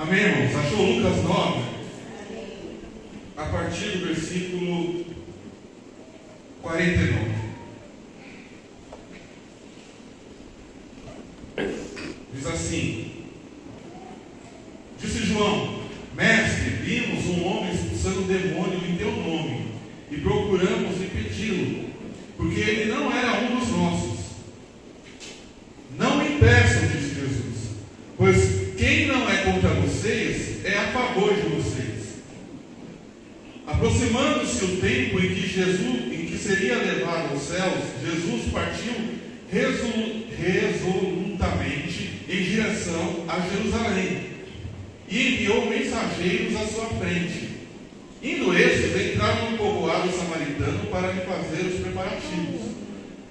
Amém, irmãos? Achou Lucas 9? A partir do versículo 49. Diz assim: Disse João: Mestre, vimos um homem expulsando demônio em teu nome, e procuramos impedi-lo, porque ele não era um dos nossos. Não me impeçam, disse Jesus, pois quem não é contra vocês é a favor de vocês. Aproximando-se o tempo em que seria levado aos céus, Jesus partiu resolutamente em direção a Jerusalém e enviou mensageiros à sua frente. Indo estes, entraram no povoado samaritano para lhe fazer os preparativos.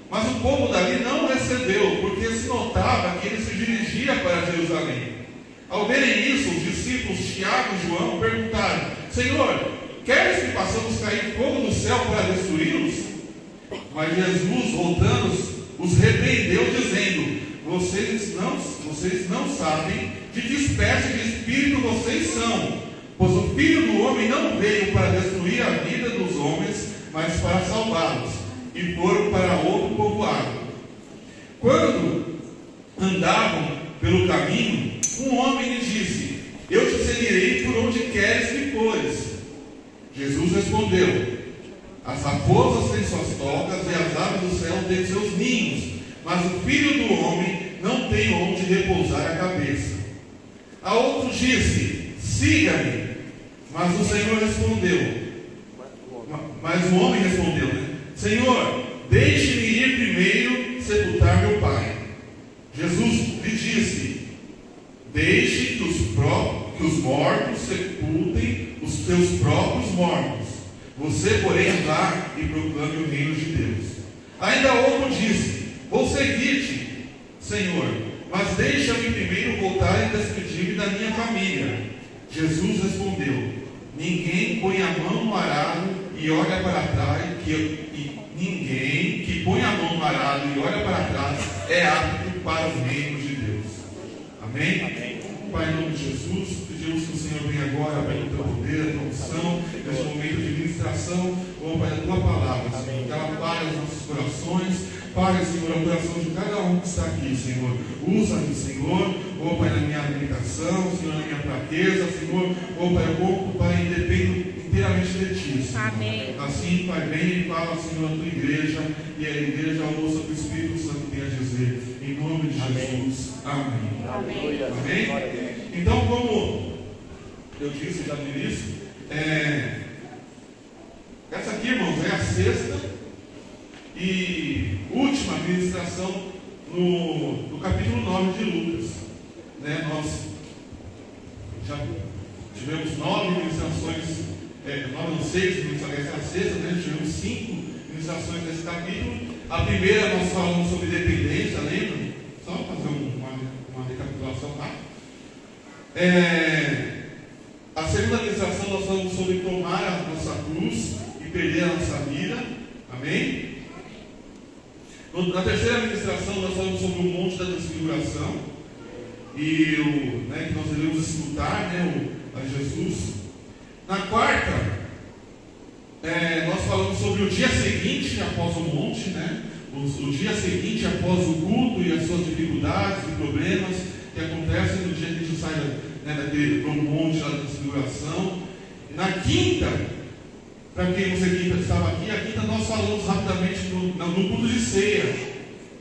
Mas o povo dali não o recebeu, porque se notava que ele se dirigia para Jerusalém. Ao verem isso, os discípulos Tiago e João perguntaram: Senhor, queres que façamos cair fogo do céu para destruí-los? Mas Jesus, voltando, os repreendeu, dizendo: Vocês não sabem de que espécie de espírito vocês são, pois o Filho do Homem não veio para destruir a vida dos homens, mas para salvá-los. E foram para outro povoado. Quando andavam pelo caminho, um homem lhe disse: Eu te seguirei por onde queres que fores. Jesus respondeu: As raposas têm suas tocas e as aves do céu têm seus ninhos, mas o Filho do Homem não tem onde repousar a cabeça. A outro disse: Siga-me. Mas o Senhor respondeu, mas o homem respondeu, Senhor, deixe-me ir primeiro sepultar meu pai. Jesus lhe disse: Deixe que os mortos sepultem os seus próprios mortos. Você, porém, vá e proclame o reino de Deus. Ainda outro disse: Vou seguir-te, Senhor, mas deixa-me primeiro voltar e despedir-me da minha família. Jesus respondeu: Ninguém põe a mão no arado e olha para trás, ninguém que põe a mão no arado e olha para trás é apto para o reino de Deus. Amém? Amém. Pai, em nome de Jesus, pedimos que o Senhor venha agora pelo teu poder, a tua unção, neste momento de ministração, ou Pai, da tua palavra, Senhor, que ela pare os nossos corações, pare, Senhor, o coração de cada um que está aqui, Senhor. Usa-me, Senhor, ou Pai, na minha limitação, Senhor, na minha fraqueza, Senhor, ou Pai, o corpo, Pai, depende inteiramente de Ti, Senhor. Amém. Assim, Pai, vem e fala, Senhor, a tua igreja, e a igreja ouça o que o Espírito Santo tem a dizer. Em nome de Jesus. Amém. Amém. Amém? Então, como eu disse já no início, essa aqui, irmãos, é a sexta e última ministração no capítulo 9 de Lucas. Nós já tivemos 9 ministrações, 6 ministrações, essa é a sexta, tivemos 5 ministrações nesse capítulo. A primeira nós falamos sobre dependência, lembra? Só fazer uma recapitulação rápida. A segunda ministração nós falamos sobre tomar a nossa cruz e perder a nossa vida. Amém? Na terceira ministração nós falamos sobre o monte da transfiguração e que nós devemos escutar a Jesus. Na quarta nós falamos sobre o dia seguinte após o monte, o dia seguinte após o culto e as suas dificuldades e problemas que acontecem no dia que a gente sai daquele monte da transfiguração. Na quinta, para quem você quinta estava aqui, a quinta nós falamos rapidamente no culto de ceia.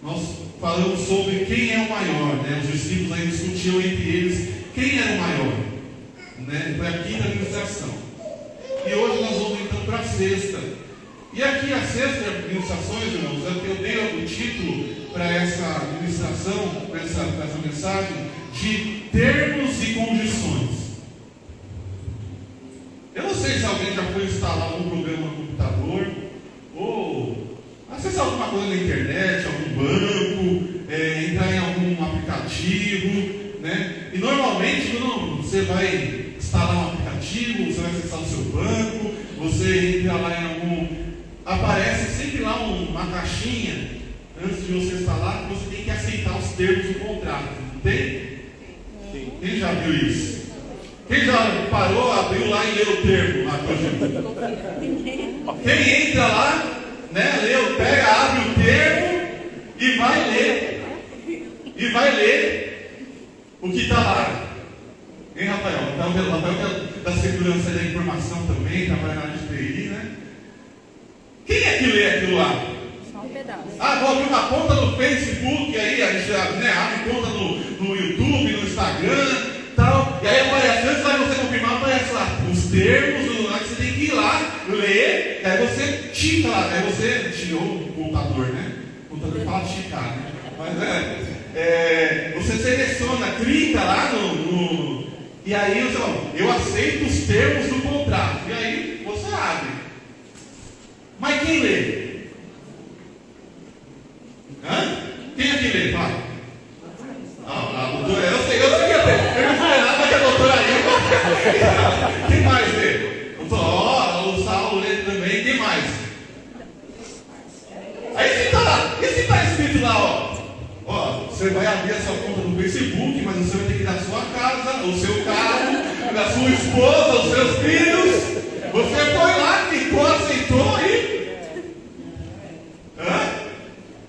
Nós falamos sobre quem é o maior, Os discípulos aí discutiam entre eles quem era o maior, Foi a quinta ministração. E hoje nós vamos então para a sexta. E aqui a sexta ministrações, irmãos, é o que eu dei o título para essa ministração, para essa mensagem, de termos e condições. Eu não sei se alguém já foi instalar algum programa no computador, ou acessar alguma coisa na internet, algum banco, entrar em algum aplicativo, E normalmente, quando você vai instalar um aplicativo, você vai acessar o seu banco, você entra lá em algum... Aparece sempre lá uma caixinha, antes de você instalar, que você tem que aceitar os termos do contrato. Não tem? Sim. Quem já viu isso? Quem já parou, abriu lá e leu o termo lá com a gente? Quem entra lá, né, pega, abre o termo e vai ler. E vai ler o que está lá. Hein, Rafael? Rafael que é da segurança da informação também, trabalha na área de TI, né? Quem é que lê aquilo lá? Só um pedaço. Vou abrir uma conta no Facebook, aí a gente abre conta no YouTube, no Instagram, tal. E aí aparece, antes de você confirmar, aparece lá os termos, lá que você tem que ir lá, ler, e aí você tica lá, aí você tirou o computador, né? O computador fala ticar, né? Mas você seleciona, clica lá e aí você fala, eu aceito os termos do contrato. E aí você abre. Mas quem lê? Quem é que lê? Fala. A doutora, eu sei até. Eu não esperava que a doutora ia. Quem mais lê? O Saulo lê também. Quem mais? Aí se está escrito lá, você vai abrir a sua conta no Facebook, mas você vai ter que ir na sua casa, o seu carro, da sua esposa, os seus filhos. Você foi lá, clicou, aceitou e.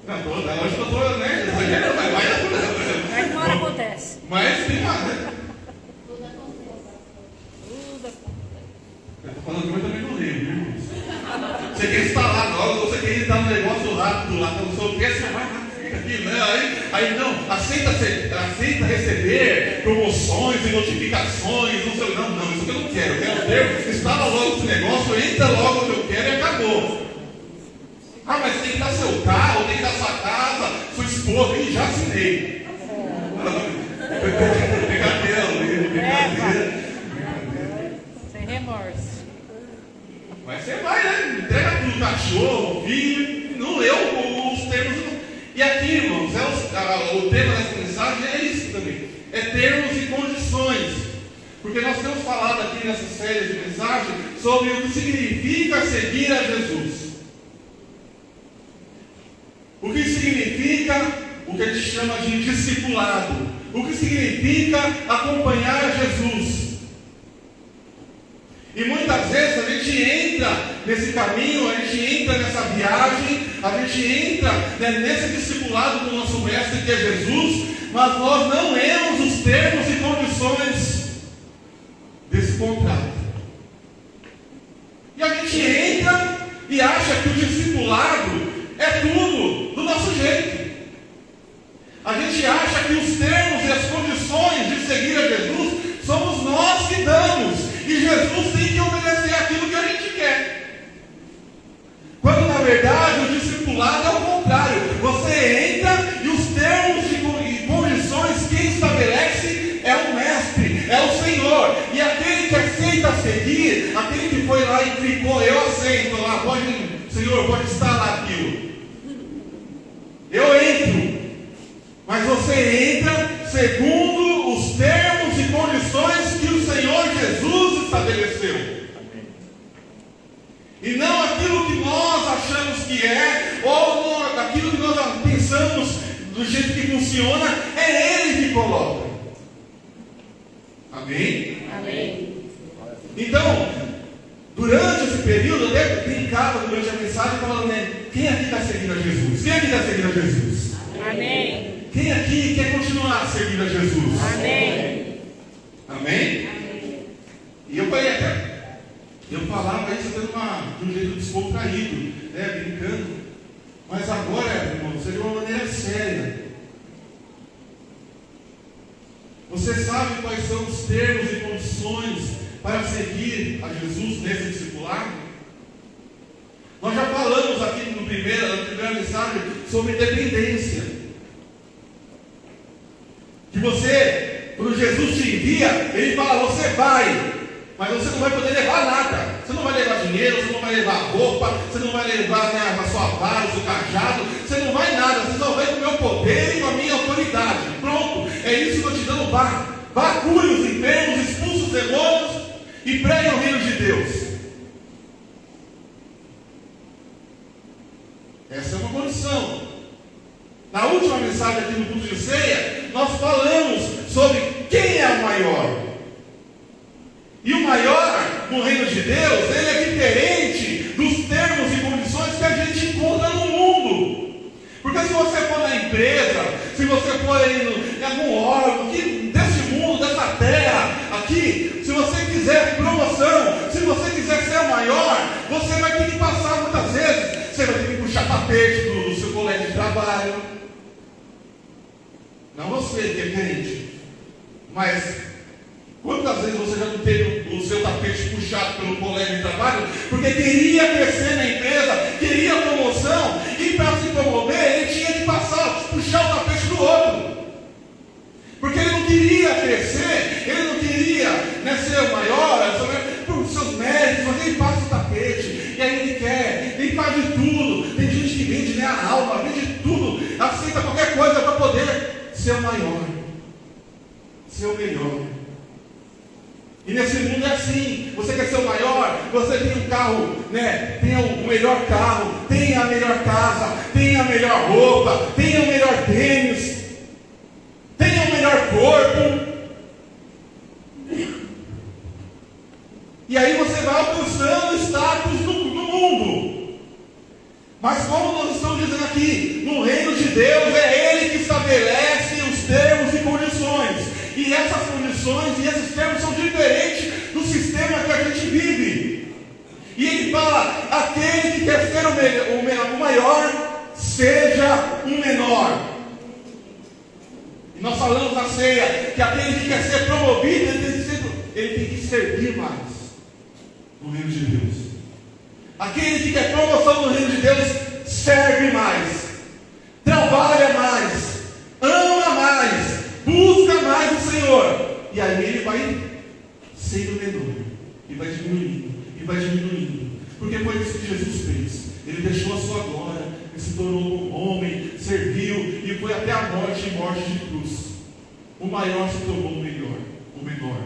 Não, hoje eu estou, né? Mas uma hora acontece. Mas tem mais, né? Tudo acontece. Eu estou falando que eu também não lembro, viu? Você quer instalar logo, você quer entrar no negócio rápido lá, não sei o que, você vai lá. Aí não, aceita receber promoções e notificações, não, isso que eu não quero, eu quero ter, instala logo esse negócio, entra logo onde eu quero e acabou. Mas tem que dar seu carro, tem que dar sua casa, sua esposa, e já assinei. Brincadeira. Sem remorso. Mas você vai, né? Entrega pro cachorro, filho, não leu os termos. E aqui, irmãos, o tema dessa mensagem é isso também. É termos e condições. Porque nós temos falado aqui nessa série de mensagens sobre o que significa seguir a Jesus. O que significa o que a gente chama de discipulado. O que significa acompanhar Jesus. E muitas vezes a gente entra nesse caminho, a gente entra nessa viagem, a gente entra nesse discipulado do nosso mestre que é Jesus, mas nós não lemos os termos e condições desse contrato. E a gente entra e acha que o discipulado é tudo do nosso jeito. A gente acha que os termos e as condições de seguir a Jesus somos nós que damos. E Jesus tem que obedecer aquilo que a gente quer. Quando na verdade o discipulado é o contrário. Você entra e os termos e condições quem estabelece é o Mestre, é o Senhor. E aquele que aceita seguir, aquele que foi lá e clicou, eu aceito lá, Senhor, pode instalar aquilo. Eu entro. Mas você entra segundo os termos e condições que o Senhor Jesus estabeleceu. Amém. E não aquilo que nós achamos que é, ou aquilo que nós pensamos do jeito que funciona, é Ele que coloca. Amém? Amém. Então, durante esse período, eu até brincava durante a mensagem, falando, né? Quem aqui está seguindo a Jesus? Quem aqui está seguindo a Jesus? Amém. Quem aqui quer continuar seguindo a Jesus? Amém. Amém? E eu falei até, eu falava isso até de um jeito descontraído, né, brincando. Mas agora, irmão, seria de uma maneira séria. Você sabe quais são os termos e condições para seguir a Jesus nesse discipulado? Nós já falamos aqui na primeira mensagem sobre dependência. Que você, quando Jesus te envia, Ele fala, você vai, mas você não vai poder levar nada. Você não vai levar dinheiro, você não vai levar roupa, você não vai levar a sua vara, o seu cajado, você não vai nada, você só vai com o meu poder e com a minha autoridade. Pronto, é isso que eu estou te dando. Vá, cure os enfermos, expulse os demônios e pregue o reino de Deus. Essa é uma condição. Na última mensagem aqui no culto de ceia, nós falamos sobre quem é o maior. no reino de Deus, ele é diferente dos termos e condições que a gente encontra no mundo. Porque se você for na empresa, se você for em algum órgão aqui, desse mundo, dessa terra, aqui, se você quiser promoção, se você quiser ser o maior, você vai ter que passar muitas vezes, você vai ter que puxar tapete do seu colega de trabalho. Não você que é crente, mas quantas vezes você já não teve o seu tapete puxado pelo colega de trabalho, porque queria crescer na empresa, queria promoção, e para se promover, ele tinha que puxar o tapete do outro. Porque ele não queria crescer, ele não queria ser o maior, por seus méritos, mas ele passa o tapete, e aí ele quer, ele faz de tudo. Tem gente que vende a alma, vende tudo, aceita qualquer coisa para poder ser o maior, ser o melhor. E nesse mundo é assim, você quer ser o maior, você tem um carro, tem o melhor carro, tem a melhor casa, tem a melhor roupa, tem o melhor tênis, tem o melhor corpo. E aí você vai alcançando status no mundo. Mas como nós estamos dizendo aqui, no reino de Deus é Ele que estabelece os termos e condições. E essas condições e esses termos são diferentes do sistema que a gente vive. E Ele fala, aquele que quer ser o maior, seja o menor. E nós falamos na ceia, que aquele que quer ser promovido, ele tem que servir mais no reino de Deus. Aquele que quer promoção no reino de Deus, serve mais, trabalha mais, ama mais, busca mais o Senhor. E aí ele vai sendo menor, e vai diminuindo, e vai diminuindo. Porque foi isso que Jesus fez. Ele deixou a sua glória, ele se tornou um homem, serviu, e foi até a morte, e morte de cruz. O maior se tornou o melhor, o menor.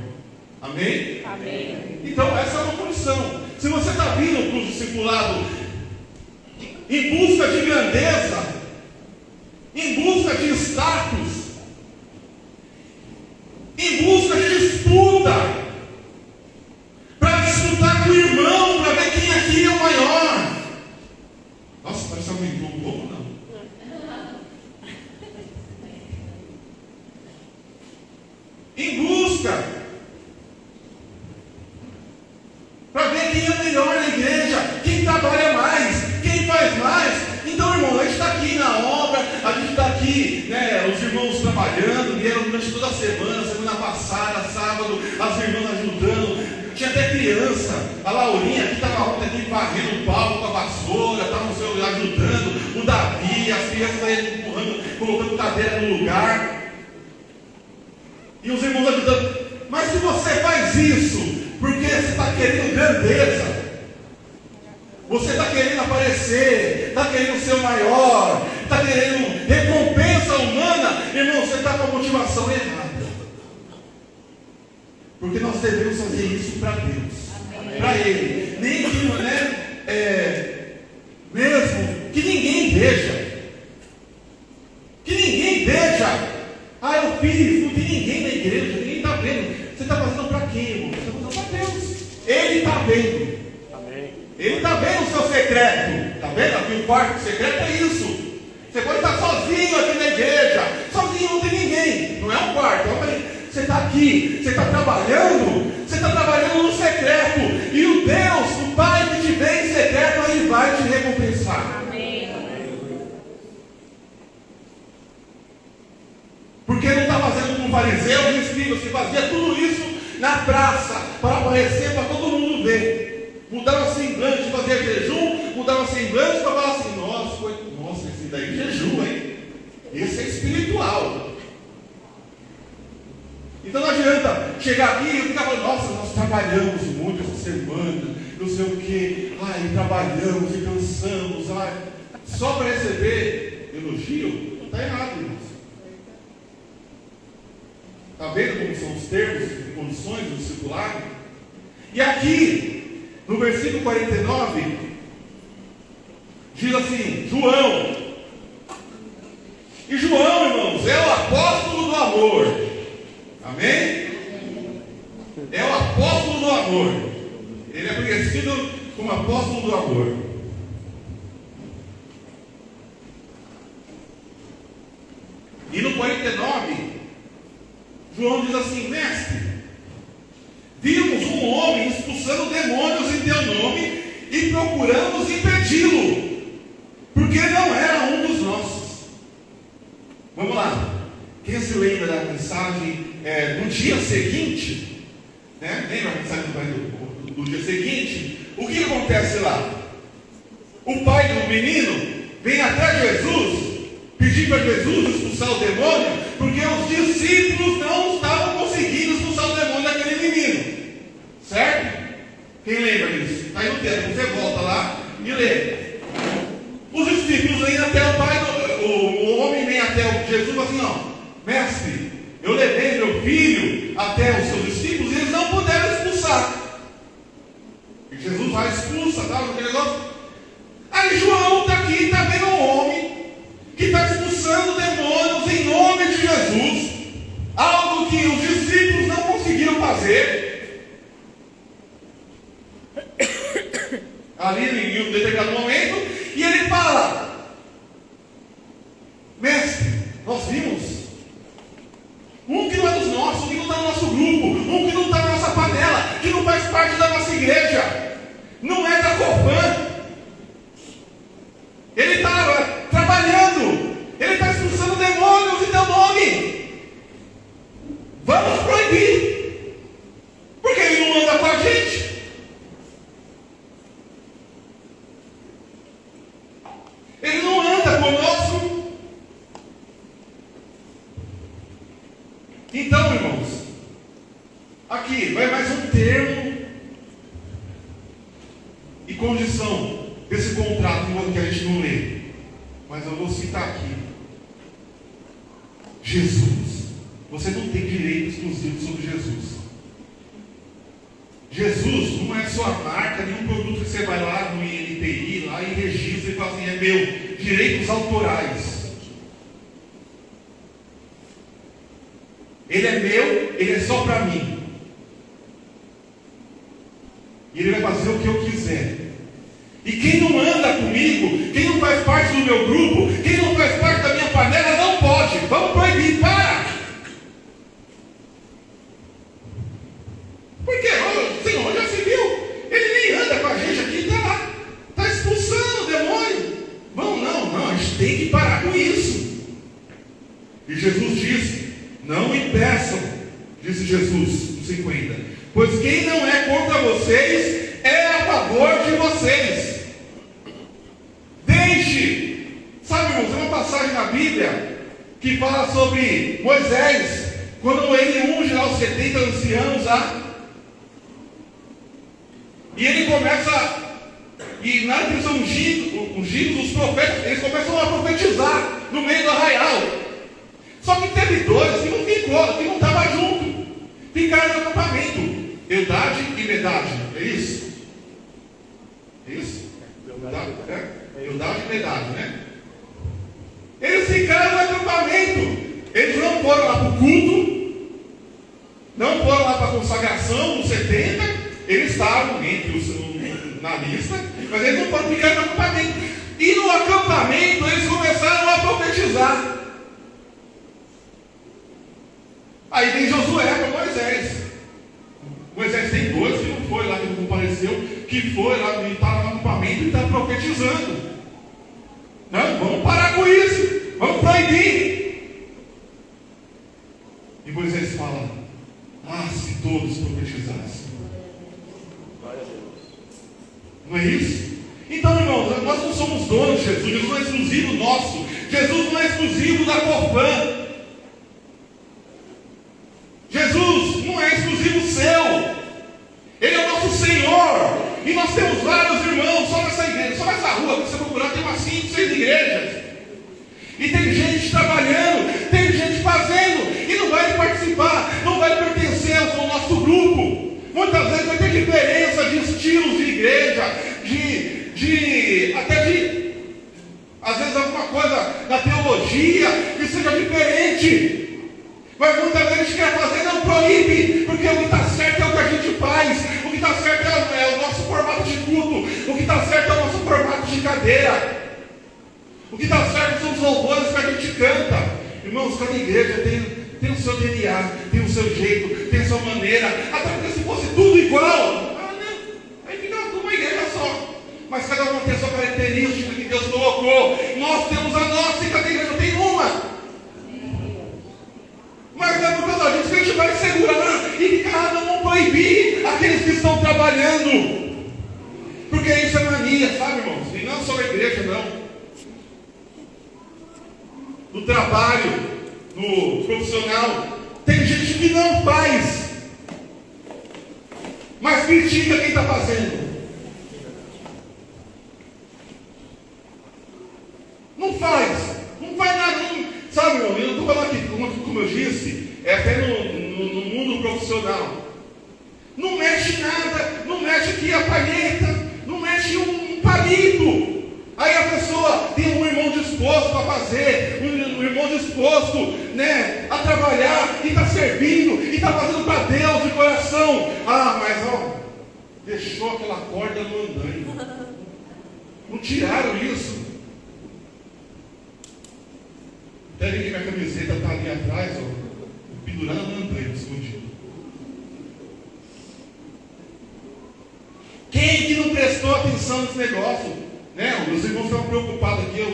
Amém? Amém. Então essa é uma condição. Se você está vindo para o discipulado em busca de grandeza, em busca de status, em busca de disputa, para disputar com o irmão, para ver quem aqui é o maior. Nossa, parece que aumentou um pouco, não? Em busca para ver quem é o melhor na igreja, quem trabalha mais, quem faz mais. Então, irmão, a gente está aqui na obra, a gente está aqui, os irmãos trabalhando, vieram durante toda a semana passada, sábado, as irmãs ajudando, tinha até criança, a Laurinha que estava ontem aqui varrendo o palco com a vassoura, estava no seu lugar ajudando, o Davi, as crianças aí empurrando, colocando cadeira no lugar, e os irmãos ajudando. Mas se você faz isso, porque você está querendo grandeza, você está querendo aparecer, está querendo ser o maior, está querendo recompensa humana, irmão, você está com a motivação errada. Porque nós devemos fazer isso para Deus, para Ele. Nem que, mesmo que ninguém veja. Que ninguém veja. Ah, eu fiz, não tem ninguém na igreja, ninguém está vendo. Você está fazendo para quem, irmão? Você está fazendo para Deus. Ele está vendo. Amém. Ele está vendo o seu secreto. Está vendo? Aqui o quarto secreto é isso. Você pode estar sozinho aqui na igreja. Sozinho, não tem ninguém. Não é um quarto. Você está aqui. Você está trabalhando. Você está trabalhando no secreto. E o Deus, o Pai que te vê em secreto, Ele vai te recompensar. Amém. Porque não está fazendo como fariseus e escribas, que fazia tudo isso na praça, para aparecer, para todo mundo ver. Mudava semblante, fazia jejum, mudava semblante para falar assim, nossa, esse daí jejum, hein? Esse é espiritual. Então não adianta chegar aqui e ficar falando, nossa, nós trabalhamos muito essa semana, não sei o quê, trabalhamos e cansamos, só para receber elogio, está errado, irmãos. Está vendo como são os termos e condições do discipulado? E aqui, no versículo 49, diz assim, João. E João, irmãos, é o apóstolo do amor. Amém? É o apóstolo do amor. Ele é conhecido como apóstolo do amor. E no 49, João diz assim: mestre, vimos um homem expulsando demônios em teu nome e procuramos impedi-lo, porque não era um dos nossos. Vamos lá. Quem se lembra da mensagem do dia seguinte? Né? Lembra a mensagem do dia seguinte? O que acontece lá? O pai do menino vem até Jesus, pedir para Jesus expulsar o demônio, porque os discípulos não estavam conseguindo expulsar o demônio daquele menino. Certo? Quem lembra disso? Está aí no texto, você volta lá e lê. Os discípulos vêm até o pai, o homem vem até o Jesus e fala assim: ó, mestre, eu levei meu filho até os seus discípulos e eles não puderam expulsar. E Jesus vai expulsa, tá? Aquele negócio. Aí João está aqui, está vendo um homem que está expulsando demônios em nome de Jesus, algo que os discípulos não conseguiram fazer. Ali em um determinado momento, e ele fala: mestre, nós vimos um que não é dos nossos, um que não está no nosso grupo, um que não está na nossa panela, que não faz parte da nossa igreja, não é da Cofã. Ele está trabalhando, ele está expulsando demônios em teu nome. Vamos proibir, porque ele não anda com a gente. Ele não anda conosco. Então, irmãos, aqui vai mais um termo e condição desse contrato que a gente não lê, mas eu vou citar aqui. Jesus, você não tem direito exclusivo sobre Jesus. Jesus não é sua marca, nenhum produto que você vai lá no INPI lá e registra e fala assim: é meu, direitos autorais. Ele é meu, ele é só para mim. E ele vai fazer o que eu quiser. E quem não anda comigo, quem não faz parte do meu grupo, quem não faz parte da minha panela, não pode. Vamos proibir, para! Por quê? Senhor, já se viu? Ele nem anda com a gente aqui, está lá. Está expulsando o demônio. Vamos, não, a gente tem que parar com isso. E Jesus disse: não impeçam, disse Jesus, no 50, pois quem não é contra vocês, é a favor de vocês. Deixe. Sabe, irmãos, tem uma passagem na Bíblia que fala sobre Moisés, quando ele unge lá os 70 anciãos lá. E ele começa, e na hora que eles são ungidos, os profetas, eles começam a profetizar no meio do arraial. Só que teve dois que não ficou, que não estavam junto, ficaram no acampamento. Eldade e Medade, é isso? É isso? Eldade e Medade, né? Eles ficaram no acampamento. Eles não foram lá para o culto, não foram lá para a consagração, nos 70. Eles estavam entre os na lista, mas eles não foram ficar no acampamento. E no acampamento eles começaram a profetizar. Aí vem Josué para Moisés. Moisés tem dois que não foi lá, que não compareceu, que foi lá, e estava no acampamento e está profetizando. Não, vamos parar com isso, vamos proibir. E Moisés fala: ah, se todos profetizassem. Não é isso? Então, irmãos, nós não somos donos de Jesus. Jesus não é exclusivo nosso. Jesus não é exclusivo da Cofã. Jesus não é exclusivo seu. Ele é o nosso Senhor. E nós temos vários irmãos só nessa igreja, só nessa rua. Se você procurar, tem umas 5, 6 igrejas. E tem gente trabalhando, tem gente fazendo, e não vai participar, não vai pertencer ao nosso grupo. Muitas vezes vai ter diferença de estilos de igreja, até de, às vezes, alguma coisa da teologia que seja diferente. Mas muitas vezes a gente quer fazer, não proíbe, porque o que está certo é o que a gente faz, o que está certo é o nosso cada igreja tem o seu DNA, tem o seu jeito, tem a sua maneira. Até porque se fosse tudo igual, aí fica uma igreja só. Mas cada uma tem a sua característica que Deus colocou. Nós temos a nossa e cada igreja tem uma. Mas não é por causa disso que a gente vai segurar e cada um proibir aqueles que estão trabalhando. Porque isso é mania, sabe, irmãos? E não só na igreja, não. No trabalho, no profissional, tem gente que não faz, mas critica quem está fazendo. Não faz nada, não, sabe, irmão? Eu não estou falando aqui, como eu disse, é até no mundo profissional. Não mexe nada, não mexe aqui a palheta, não mexe um palito. Aí a pessoa tem um irmão disposto a fazer, um irmão disposto, né, a trabalhar, e está servindo, e está fazendo para Deus de coração. Mas deixou aquela corda no andaime. Não tiraram isso. Até que minha camiseta está ali atrás, pendurada no andaime, escondido. Quem que não prestou atenção nesse negócio? Né? Os irmãos estão preocupados aqui, eu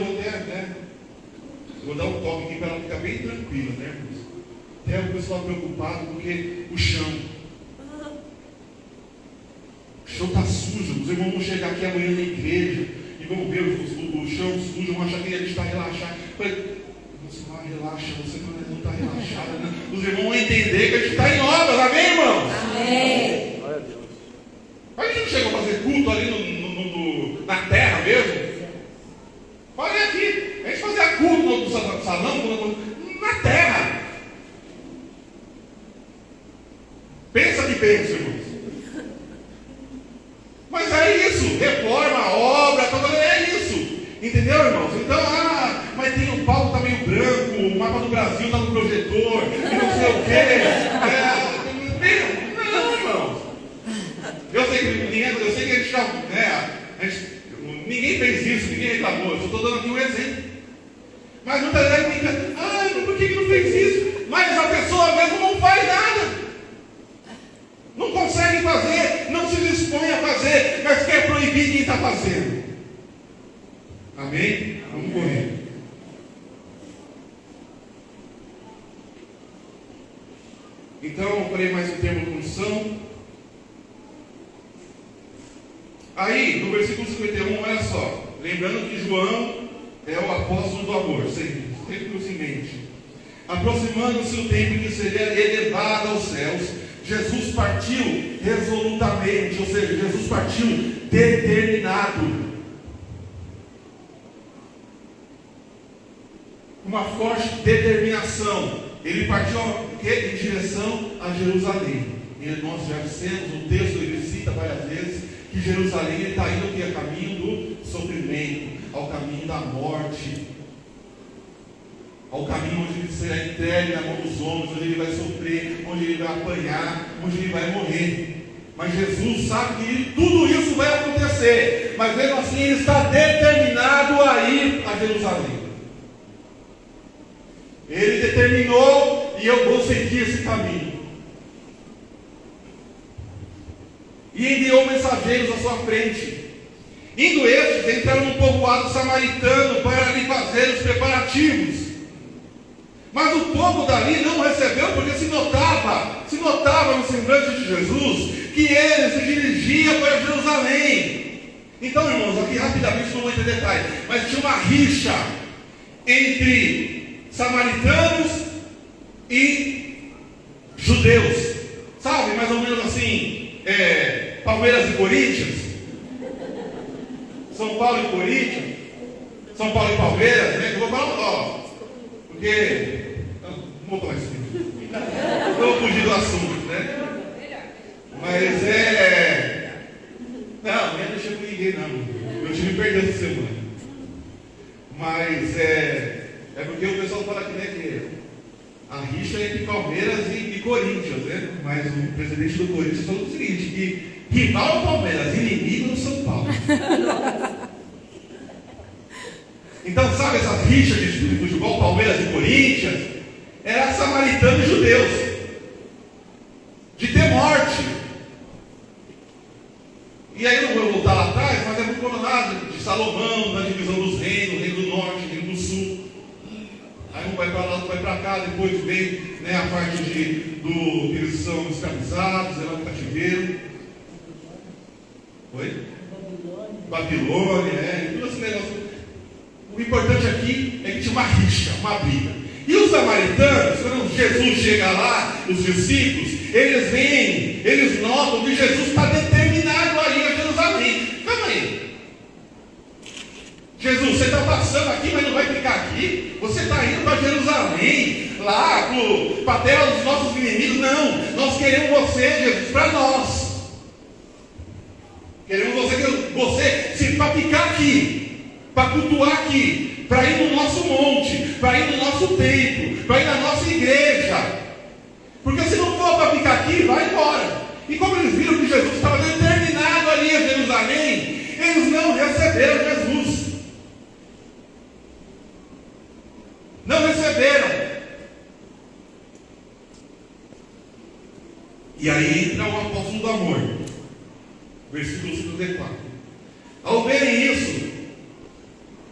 vou dar um toque aqui para ela ficar bem tranquila, né, irmãos? Tem o pessoal preocupado porque o chão está sujo. Os irmãos vão chegar aqui amanhã na igreja e vão ver o chão sujo, vão achar que a gente está relaxado. Eu falei, você vai relaxa, você não está relaxada, né? Os irmãos vão entender que a gente está em obras, amém, irmãos? Amém. A gente não chegou a fazer culto ali na terra mesmo? Olha aqui, a gente fazia culto no salão, na terra. Pensa que pensa, irmãos. Mas é isso, reforma, obra, é isso. Entendeu, irmãos? Então, mas tem o palco está meio branco, o mapa do Brasil está no projetor, e não sei o quê. Não, irmãos. Eu sei que a gente está, ninguém fez isso, ninguém reclamou, eu só estou dando aqui um exemplo. Mas muitas vezes fica, mas por que não fez isso? Mas a pessoa mesmo não faz nada. Não consegue fazer, não se dispõe a fazer, mas quer proibir quem está fazendo. Amém? Vamos correr. Então, eu falei mais um termo de unção. Aí, no versículo 51, olha só. Lembrando que João é o apóstolo do amor. Sempre isso em mente. Aproximando-se o tempo em que seria elevado aos céus, Jesus partiu resolutamente. Ou seja, Jesus partiu determinado. Uma forte determinação. Ele partiu em direção a Jerusalém. E nós já dissemos, o texto ele cita várias vezes, que Jerusalém está indo aqui a caminho do sofrimento, ao caminho da morte, ao caminho onde ele será entregue na mão dos homens, onde ele vai sofrer, onde ele vai apanhar, onde ele vai morrer. Mas Jesus sabe que tudo isso vai acontecer, mas mesmo assim ele está determinado a ir a Jerusalém. Ele determinou, e eu vou seguir esse caminho. E enviou mensageiros à sua frente. Indo estes, entraram no povoado samaritano para lhe fazer os preparativos. Mas o povo dali não recebeu, porque se notava no semblante de Jesus que ele se dirigia para Jerusalém. Então, irmãos, aqui rapidamente não vou entender detalhes, mas tinha uma rixa entre samaritanos e judeus. Sabe, mais ou menos assim, Palmeiras e Corinthians, São Paulo e Corinthians, São Paulo e Palmeiras, né? Eu vou falar, porque não vou falar isso aqui. Eu vou fugir do assunto, né? Mas não, nem deixa com ninguém não. Meu time perdeu essa semana. Mas é porque o pessoal fala que, né, que a rixa é entre Palmeiras e Corinthians, né? Mas o presidente do Corinthians falou o seguinte, que rival ao Palmeiras, inimigo do São Paulo. Então, sabe essas rixas de futebol, Palmeiras e Corinthians? era samaritano e judeus, de ter morte. E aí eu não vou voltar lá atrás, mas é muito colonado de Salomão, na divisão dos reinos, reino do norte, reino do sul. Aí um vai para lá, outro vai para cá, depois vem, né, a parte que eles são escravizados, é lá no cativeiro. Oi? Babilônia, tudo esse negócio. O importante aqui é que tinha uma rixa, uma briga. E os samaritanos, quando Jesus chega lá, os discípulos, eles vêm, eles notam que Jesus está determinado a ir a Jerusalém. Calma aí. Jesus, você está passando aqui, mas não vai ficar aqui? Você está indo para Jerusalém, lá para a terra dos nossos inimigos? Não, nós queremos você, Jesus, para nós. Queremos você para ficar aqui, para cultuar aqui, para ir no nosso monte, para ir no nosso templo, para ir na nossa igreja. Porque se não for para ficar aqui, vai embora. E como eles viram que Jesus estava determinado ali em Jerusalém, eles não receberam Jesus. Não receberam. E aí entra o apóstolo do amor. Versículo 54. Ao verem isso,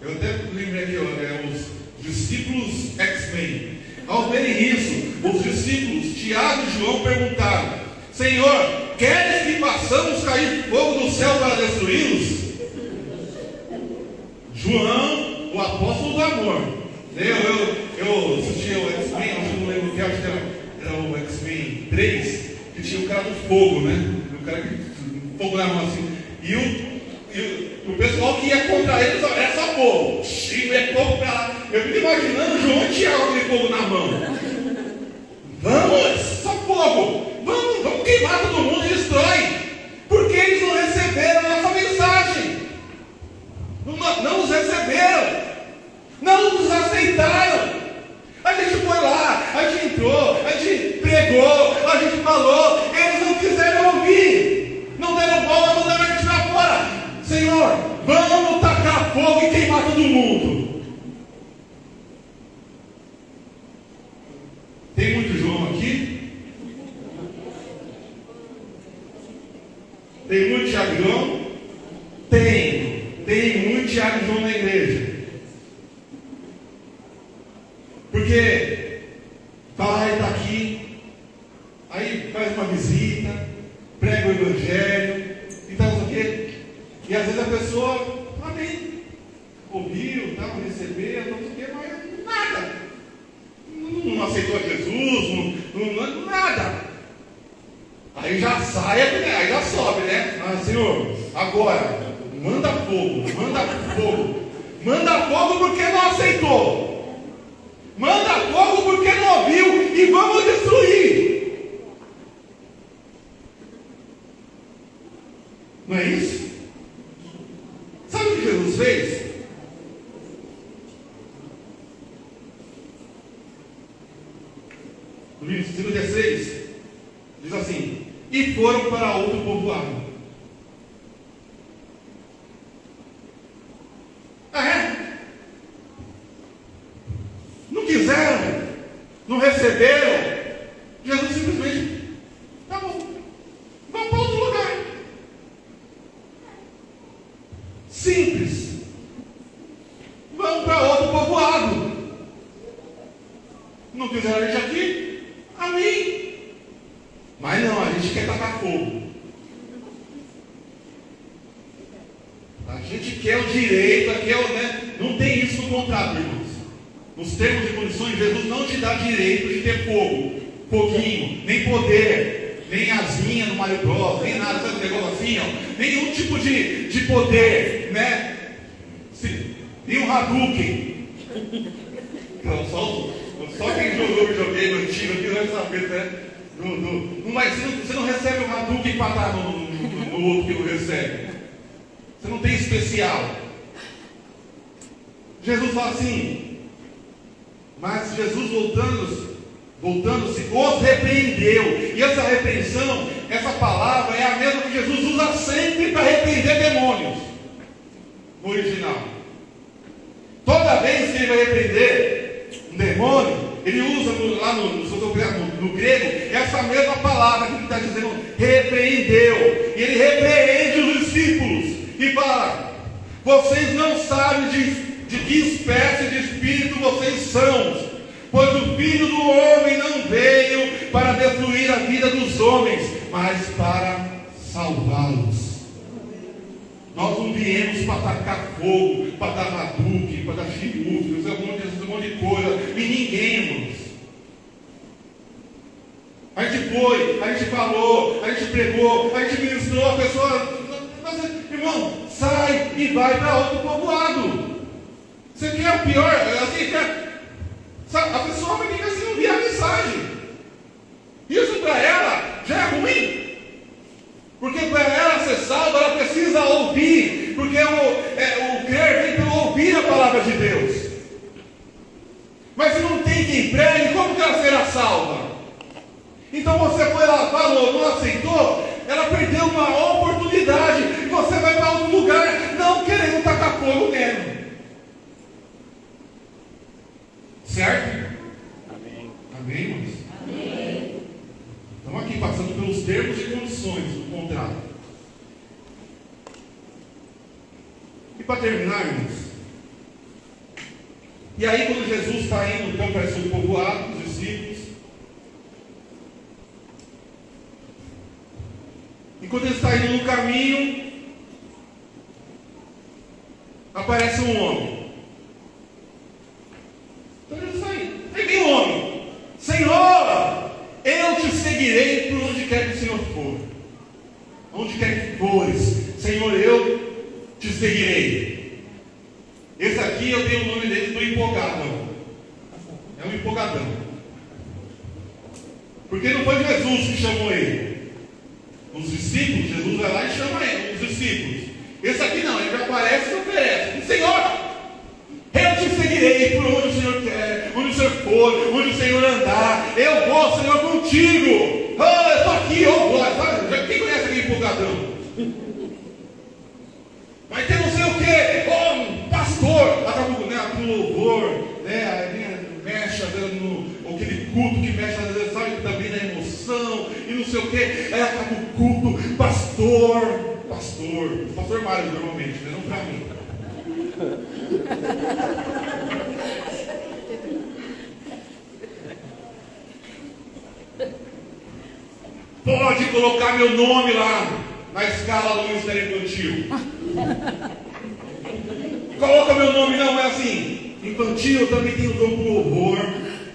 eu até lembrei aqui, os discípulos X-Men. Ao verem isso, os discípulos Tiago e João perguntaram: Senhor, queres que façamos cair fogo do céu para destruí-los? João, o apóstolo do amor. Eu assisti ao X-Men, acho que não lembro o que, acho que era o X-Men 3, que tinha o cara do fogo, né? O cara que fogo na mão assim. E o pessoal que ia contra eles era só fogo. E é fogo para lá. Eu fico imaginando João e Tiago com aquele fogo na mão. Vamos, só fogo. Vamos queimar todo mundo e destrói. Porque eles não receberam a nossa mensagem. Não nos receberam. Não nos aceitaram. A gente foi lá, a gente entrou, a gente pregou, a gente falou. Eles não quiseram ouvir. Não deram bola, mandaram a gente para fora. Senhor, vamos tacar fogo e queimar todo mundo. Tem muito João aqui? Tem muito Tiago e João? Tem muito Tiago e João na igreja. Porque pai está aqui, aí faz uma visita, prega o evangelho, e tal, o quê? E às vezes a pessoa, amém, ouviu, tal, recebeu, não sei o quê, mas nada. Não aceitou Jesus, nada. Aí já sai, aí já sobe, né? Ah, Senhor, agora, manda fogo porque não aceitou. Manda fogo porque não ouviu e vamos destruir. Não é isso? Sabe o que Jesus fez? No versículo 16, diz assim: e foram para outro povoado. Não quiseram, não receberam. Jesus simplesmente, tá bom, vamos para outro lugar. Simples. Vamos para outro povoado. Não quiseram a gente aqui? Amém. Mas não, a gente quer tacar fogo. A gente quer o direito, não tem isso no contrato, irmãos. Nos termos e condições, Jesus não te dá direito de ter fogo, foguinho, nem poder, nem asinha no Mario Bros, nem nada, sabe, negócio assim, ó, nenhum tipo de poder, né? Nem um Hadouken. Então, só quem jogou videogame antigo aqui vai saber, né? Mas você não recebe o Hadouken para dar no outro que não recebe. Você não tem especial. Jesus fala assim. Mas Jesus voltando-se, os repreendeu. E essa repreensão, essa palavra é a mesma que Jesus usa sempre para repreender demônios. No original. Toda vez que ele vai repreender um demônio, ele usa se você pegar no grego, essa mesma palavra que ele está dizendo, repreendeu. E ele repreende os discípulos e fala: vocês não sabem de que espécie de espírito vocês são, pois o Filho do Homem não veio para destruir a vida dos homens, mas para salvá-los. Nós não viemos para atacar fogo, para dar Hadouken, para dar Shibuki, um monte de coisa, e ninguém, irmãos. A gente foi, a gente falou, a gente pregou, a gente ministrou, a pessoa, mas, irmão, sai e vai para outro povoado. Você quer o pior? Assim, a pessoa vai ter que assim ouvir a mensagem. Isso para ela já é ruim. Porque para ela ser salva, ela precisa ouvir. Porque o crer vem pelo ouvir a palavra de Deus. Mas se não tem quem pregue, como que ela será salva? Então você foi lá, falou, não aceitou, ela perdeu uma oportunidade. E você vai para outro lugar, não querendo tacar fogo nele. Certo? Amém. Amém, irmãos? Amém. Estamos aqui passando pelos termos e condições do contrato. E para terminar, irmãos, e aí quando Jesus está indo, então parece um povoado, os discípulos, e quando ele está indo no caminho, aparece um homem. Então Jesus está indo. Aí vem o homem: Senhor, eu te seguirei por onde quer que o Senhor for. Onde quer que fores, Senhor, eu te seguirei. Esse aqui eu dei o nome dele do empolgadão. É um empolgadão. Porque não foi Jesus que chamou ele. Os discípulos, Jesus vai lá e chama ele, os discípulos. Esse aqui não, ele já aparece e oferece: Senhor, eu te seguirei por onde o Senhor quer, onde o Senhor for, onde o Senhor andar. Eu vou, Senhor, contigo. Oh, eu estou aqui, oh glória. Quem conhece aquele empolgadão? Vai ter não sei o quê. Oh, pastor. Acabou, né, com louvor, né, mexe aquele culto que mexe, às vezes, sabe, também na emoção, e não sei o quê. Aí acaba o culto, pastor Mário normalmente, né, não para mim. Pode colocar meu nome lá na escala do Ministério Infantil. Coloca meu nome, não é assim. Infantil, eu também tenho dom para louvor,